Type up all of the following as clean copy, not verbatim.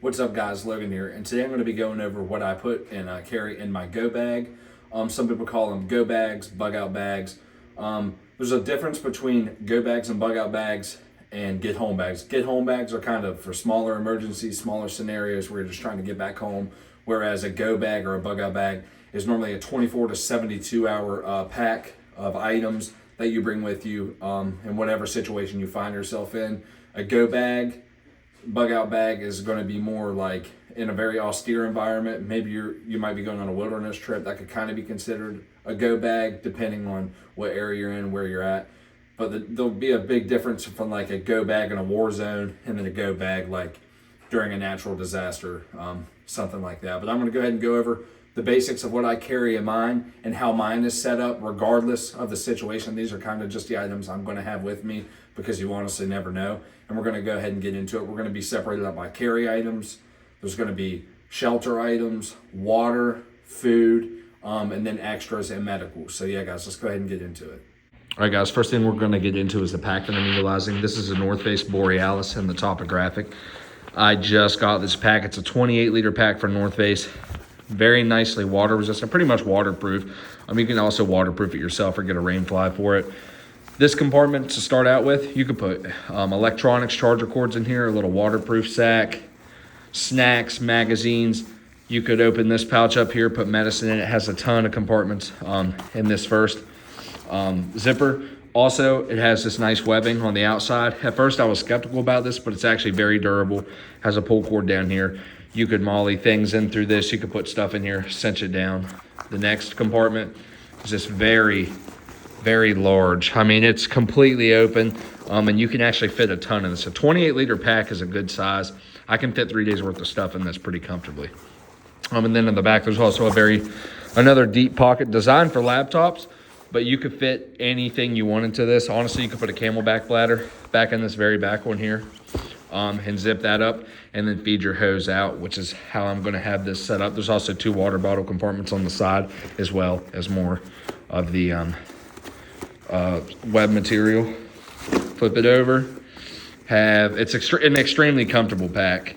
What's up guys, Logan here, and today I'm going to be going over what I put and carry in my go bag. Some people call them go bags, bug out bags. There's a difference between go bags and bug out bags and get home bags. Get home bags are kind of for smaller emergencies, smaller scenarios where you're just trying to get back home, whereas a go bag or a bug out bag is normally a 24 to 72 hour pack of items that you bring with you in whatever situation you find yourself in. A go bag, bug out bag is going to be more like in a very austere environment. Maybe you might be going on a wilderness trip. That could kind of be considered a go bag depending on what area you're in, where you're at. But there'll be a big difference from like a go bag in a war zone and then a go bag like during a natural disaster, something like that. But I'm going to go ahead and go over the basics of what I carry in mine and how mine is set up regardless of the situation. These are kind of just the items I'm going to have with me because you honestly never know. And we're going to go ahead and get into it. We're going to be separated up by carry items. There's going to be shelter items, water, food, and then extras and medical. So yeah, guys, let's go ahead and get into it. All right, guys, first thing we're going to get into is the pack that I'm utilizing. This is a North Face Borealis in the topographic. I just got this pack. It's a 28-liter pack for North Face. Very nicely water resistant, pretty much waterproof. You can also waterproof it yourself or get a rain fly for it. This compartment to start out with, you could put electronics, charger cords in here, a little waterproof sack, snacks, magazines. You could open this pouch up here, put medicine in it. It has a ton of compartments in this first zipper. Also, it has this nice webbing on the outside. At first, I was skeptical about this, but it's actually very durable. Has a pull cord down here. You could molly things in through this. You could put stuff in here, cinch it down. The next compartment is just very, very large. I mean, it's completely open, and you can actually fit a ton in this. A 28-liter pack is a good size. I can fit 3 days worth of stuff in this pretty comfortably. And then in the back, there's also another deep pocket designed for laptops, but you could fit anything you want into this. Honestly, you could put a Camelback bladder back in this very back one here. And zip that up and then feed your hose out, which is how I'm going to have this set up. There's also 2 water bottle compartments on the side as well as more of the web material. Flip it over. It's an extremely comfortable pack.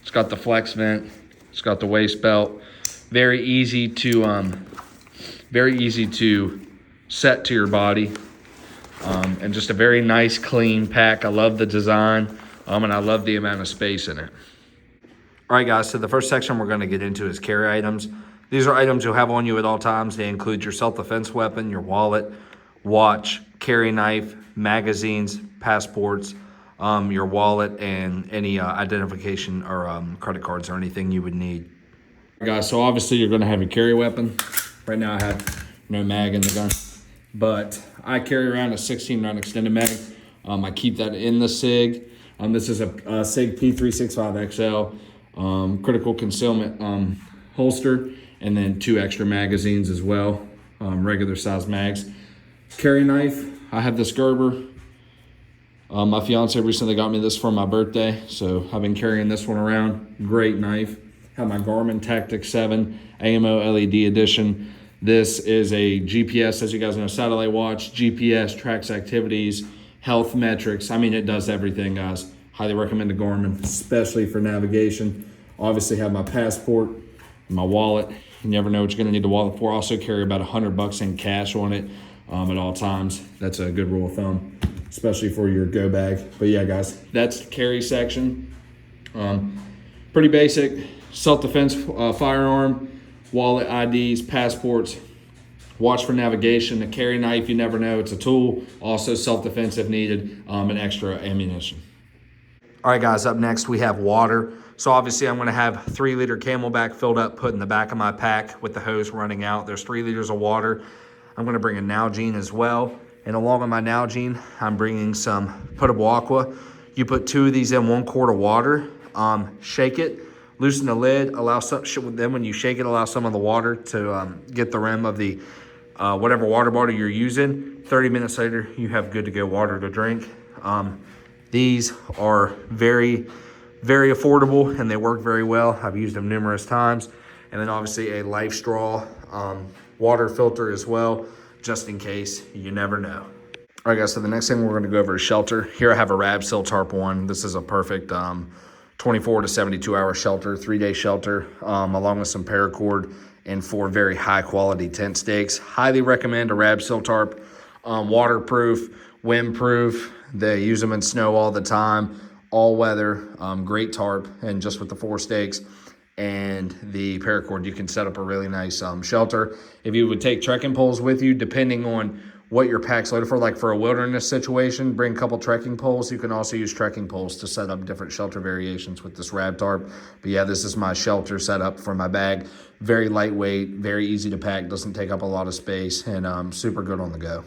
It's got the flex vent. It's got the waist belt. Very easy to set to your body. And just a very nice, clean pack. I love the design. And I love the amount of space in it. All right, guys, so the first section we're going to get into is carry items. These are items you'll have on you at all times. They include your self-defense weapon, your wallet, watch, carry knife, magazines, passports, your wallet, and any identification or credit cards or anything you would need. All right, guys, so obviously you're going to have your carry weapon. Right now I have no mag in the gun, but I carry around a 16-round extended mag. I keep that in the SIG. This is a SIG P365XL critical concealment holster, and then 2 extra magazines as well, regular size mags. Carry knife, I have this Gerber. My fiance recently got me this for my birthday, so I've been carrying this one around. Great knife. Have my Garmin Tactic 7 AMO LED edition. This is a GPS, as you guys know, satellite watch, GPS, tracks activities, health metrics. I mean, it does everything, guys. Highly recommend the Garmin, especially for navigation. Obviously have my passport, my wallet. You never know what you're gonna need the wallet for. Also carry about $100 in cash on it at all times. That's a good rule of thumb, especially for your go bag. But yeah, guys, that's the carry section. Pretty basic, self-defense firearm, wallet, IDs, passports, watch for navigation, a carry knife, you never know, it's a tool. Also self-defense if needed, and extra ammunition. All right, guys, up next we have water. So obviously I'm gonna have 3-liter Camelback filled up, put in the back of my pack with the hose running out. There's 3 liters of water. I'm gonna bring a Nalgene as well. And along with my Nalgene, I'm bringing some potable aqua. You put 2 of these in 1 quart of water, shake it, loosen the lid, then when you shake it, allow some of the water to get the rim of the whatever water bottle you're using. 30 minutes later, you have good to go water to drink. These are very, very affordable and they work very well. I've used them numerous times. And then obviously a Life Straw water filter as well, just in case, you never know. All right, guys, so the next thing we're gonna go over is shelter. Here I have a Rabsil Tarp 1. This is a perfect 24 to 72 hour shelter, 3-day shelter, along with some paracord and 4 very high quality tent stakes. Highly recommend a Rabsil tarp, waterproof, windproof. They use them in snow all the time, all weather, great tarp. And just with the 4 stakes and the paracord, you can set up a really nice shelter. If you would take trekking poles with you, depending on what your pack's loaded for, like for a wilderness situation, bring a couple trekking poles. You can also use trekking poles to set up different shelter variations with this rab tarp. But yeah, this is my shelter setup for my bag. Very lightweight, very easy to pack, doesn't take up a lot of space, and super good on the go.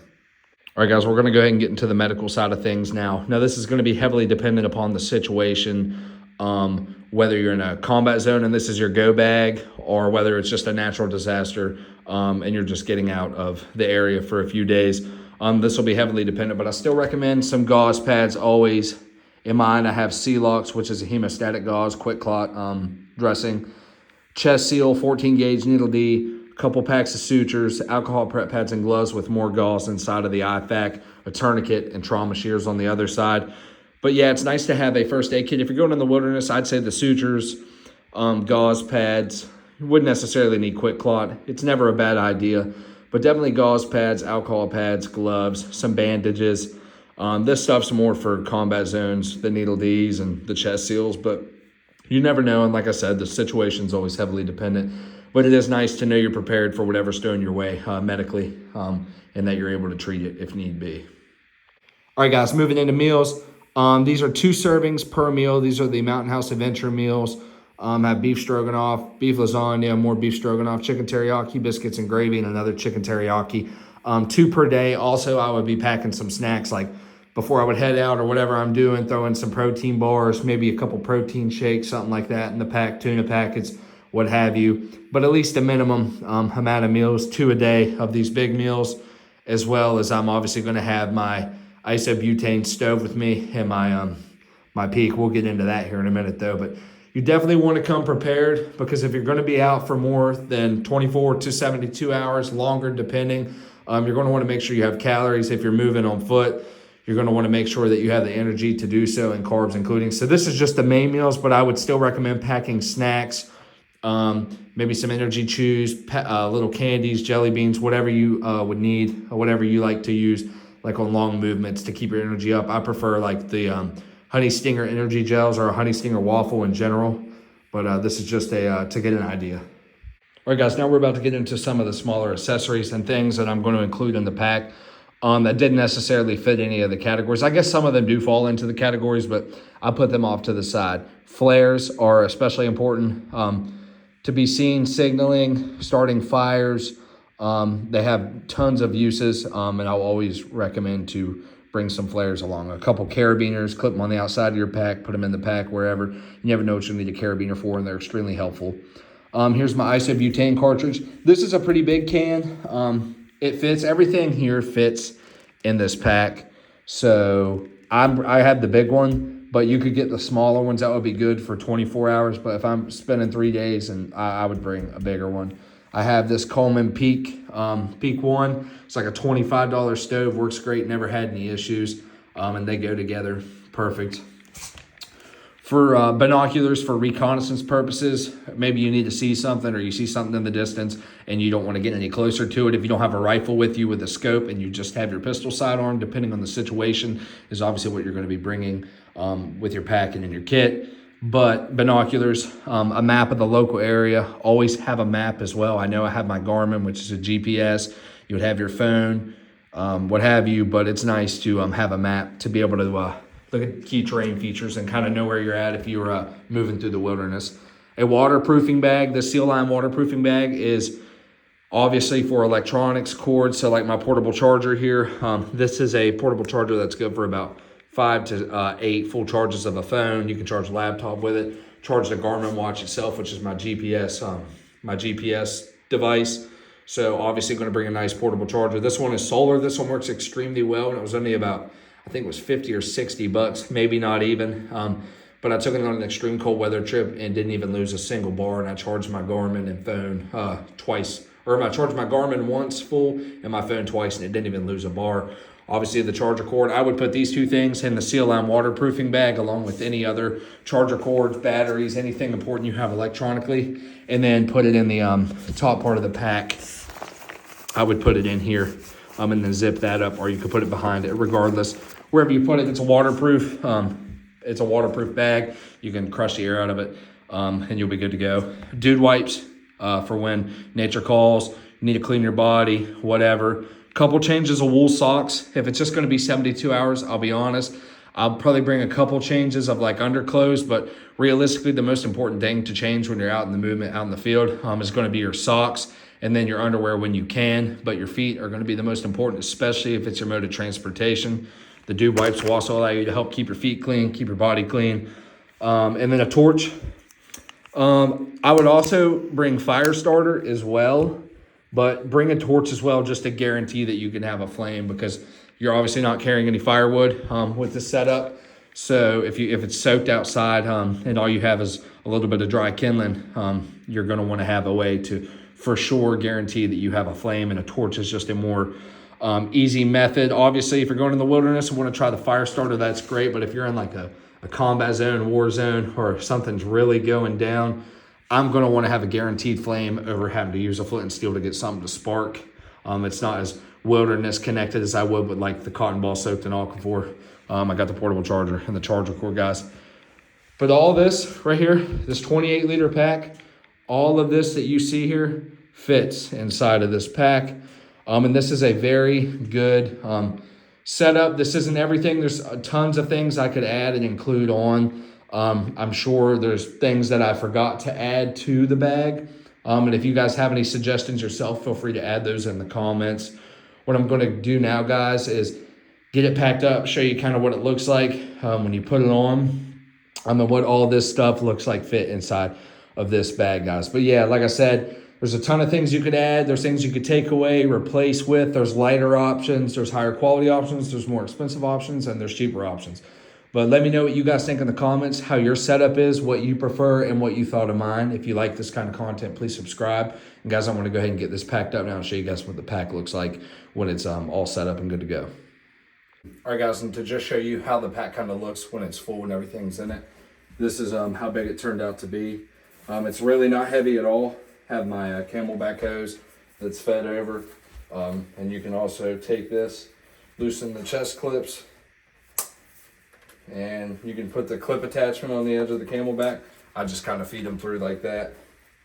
All right, guys, we're going to go ahead and get into the medical side of things now. Now, this is going to be heavily dependent upon the situation, whether you're in a combat zone and this is your go bag, or whether it's just a natural disaster and you're just getting out of the area for a few days. This will be heavily dependent, but I still recommend some gauze pads always. In mine, I have Celox, which is a hemostatic gauze, quick clot dressing, chest seal, 14 gauge needle D, a couple packs of sutures, alcohol prep pads and gloves with more gauze inside of the IFAC, a tourniquet, and trauma shears on the other side. But yeah, it's nice to have a first aid kit. If you're going in the wilderness, I'd say the sutures, gauze pads. You wouldn't necessarily need quick clot. It's never a bad idea, but definitely gauze pads, alcohol pads, gloves, some bandages. This stuff's more for combat zones, the needle Ds and the chest seals, but you never know. And like I said, the situation's always heavily dependent, but it is nice to know you're prepared for whatever's thrown your way medically, and that you're able to treat it if need be. All right, guys, moving into meals. These are 2 servings per meal. These are the Mountain House Adventure meals. Have beef stroganoff, beef lasagna, more beef stroganoff, chicken teriyaki, biscuits and gravy, and another chicken teriyaki. 2 per day. Also, I would be packing some snacks, like before I would head out or whatever I'm doing, throw in some protein bars, maybe a couple protein shakes, something like that in the pack, tuna packets, what have you. But at least a minimum amount of meals, 2 a day of these big meals, as well as I'm obviously going to have my isobutane stove with me and my peak. We'll get into that here in a minute though, but you definitely want to come prepared, because if you're going to be out for more than 24 to 72 hours, longer depending, you're going to want to make sure you have calories. If you're moving on foot, you're going to want to make sure that you have the energy to do so, and carbs including. So this is just the main meals, but I would still recommend packing snacks, maybe some energy chews, little candies, jelly beans, whatever you would need, or whatever you like to use, like on long movements to keep your energy up. I prefer like the Honey Stinger energy gels, or a Honey Stinger waffle in general, but this is just to get an idea. All right, guys, now we're about to get into some of the smaller accessories and things that I'm going to include in the pack that didn't necessarily fit any of the categories. I guess some of them do fall into the categories, but I put them off to the side. Flares are especially important to be seen signaling, starting fires. They have tons of uses, and I'll always recommend to bring some flares along. A couple carabiners, clip them on the outside of your pack, put them in the pack wherever. You never know what you'll need a carabiner for, and they're extremely helpful. Here's my isobutane cartridge. This is a pretty big can. It fits, everything here fits in this pack. So I have the big one, but you could get the smaller ones. That would be good for 24 hours. But if I'm spending 3 days, and I would bring a bigger one. I have this Coleman Peak 1. It's like a $25 stove, works great, never had any issues, and they go together perfect. For binoculars for reconnaissance purposes, maybe you need to see something, or you see something in the distance and you don't want to get any closer to it. If you don't have a rifle with you with a scope and you just have your pistol sidearm, depending on the situation, is obviously what you're going to be bringing with your pack and in your kit. But binoculars, a map of the local area, always have a map as well. I know I have my Garmin, which is a GPS. You would have your phone, what have you, but it's nice to have a map to be able to look at key terrain features and kind of know where you're at if you're moving through the wilderness. A waterproofing bag, the Seal Line waterproofing bag is obviously for electronics, cords, so like my portable charger here. This is a portable charger that's good for about 5 to 8 full charges of a phone. You can charge a laptop with it, charge the Garmin watch itself, which is my GPS device. So obviously going to bring a nice portable charger. This one is solar. This one works extremely well, and it was only about, I think it was 50 or 60 bucks, maybe not even. But I took it on an extreme cold weather trip and didn't even lose a single bar. And I charged my Garmin and phone twice, or I charged my Garmin once full and my phone twice, and it didn't even lose a bar. obviously the charger cord. I would put these two things in the Seal Line waterproofing bag along with any other charger cords, batteries, anything important you have electronically, and then put it in the top part of the pack. I would put it in here and then zip that up, or you could put it behind it. Regardless, wherever you put it, it's a waterproof bag. You can crush the air out of it and you'll be good to go. Dude wipes for when nature calls, you need to clean your body, whatever. Couple changes of wool socks. If it's just going to be 72 hours, I'll be honest, I'll probably bring a couple changes of like underclothes, but realistically, the most important thing to change when you're out in the movement, out in the field, is going to be your socks and then your underwear when you can. But your feet are going to be the most important, especially if it's your mode of transportation. The Dude wipes will also allow you to help keep your feet clean, keep your body clean. And then a torch. I would also bring fire starter as well, but bring a torch as well just to guarantee that you can have a flame, because you're obviously not carrying any firewood with this setup. So if it's soaked outside and all you have is a little bit of dry kindling, you're going to want to have a way to for sure guarantee that you have a flame, and a torch is just a more easy method. Obviously, if you're going in the wilderness and want to try the fire starter, that's great. But if you're in like a combat zone, war zone, or if something's really going down, I'm going to want to have a guaranteed flame over having to use a flint and steel to get something to spark. It's not as wilderness connected as I would with like the cotton ball soaked in Aquaphor. I got the portable charger and the charger cord, guys. But all this right here, this 28 liter pack, all of this that you see here fits inside of this pack. And this is a very good setup. This isn't everything. There's tons of things I could add and include on. I'm sure there's things that I forgot to add to the bag. And if you guys have any suggestions yourself, feel free to add those in the comments. What I'm going to do now, guys, is get it packed up, show you kind of what it looks like when you put it on, and what all this stuff looks like fit inside of this bag, guys. But yeah, like I said, there's a ton of things you could add. There's things you could take away, replace with. There's lighter options. There's higher quality options. There's more expensive options, and there's cheaper options. But let me know what you guys think in the comments, how your setup is, what you prefer, and what you thought of mine. If you like this kind of content, please subscribe. And guys, I'm going to go ahead and get this packed up now and show you guys what the pack looks like when it's all set up and good to go. All right, guys, and to just show you how the pack kind of looks when it's full and everything's in it, this is how big it turned out to be. It's really not heavy at all. Have my Camelback hose that's fed over. And you can also take this, loosen the chest clips, and you can put the clip attachment on the edge of the Camelback. I just kind of feed them through like that.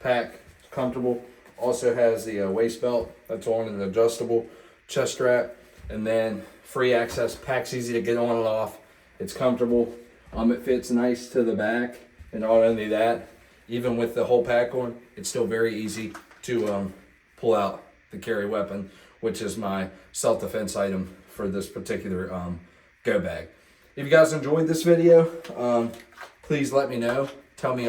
Pack, it's comfortable. Also has the waist belt that's on, an adjustable chest strap, and then free access. Pack's easy to get on and off. It's comfortable. It fits nice to the back, and not only that, even with the whole pack on, it's still very easy to pull out the carry weapon, which is my self-defense item for this particular go bag. If you guys enjoyed this video, please let me know. Tell me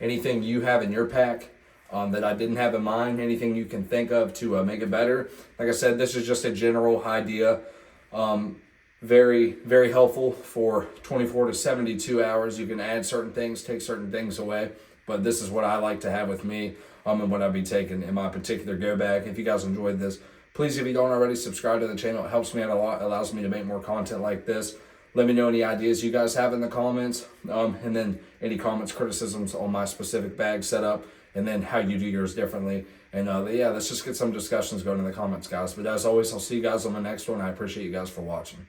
anything you have in your pack that I didn't have in mind, anything you can think of to make it better. Like I said, this is just a general idea. Very, very helpful for 24 to 72 hours. You can add certain things, take certain things away, but this is what I like to have with me and what I'll be taking in my particular go bag. If you guys enjoyed this, please, if you don't already, subscribe to the channel. It helps me out a lot, allows me to make more content like this. Let me know any ideas you guys have in the comments, and then any comments, criticisms on my specific bag setup, and then how you do yours differently. And yeah, let's just get some discussions going in the comments, guys. But as always, I'll see you guys on the next one. I appreciate you guys for watching.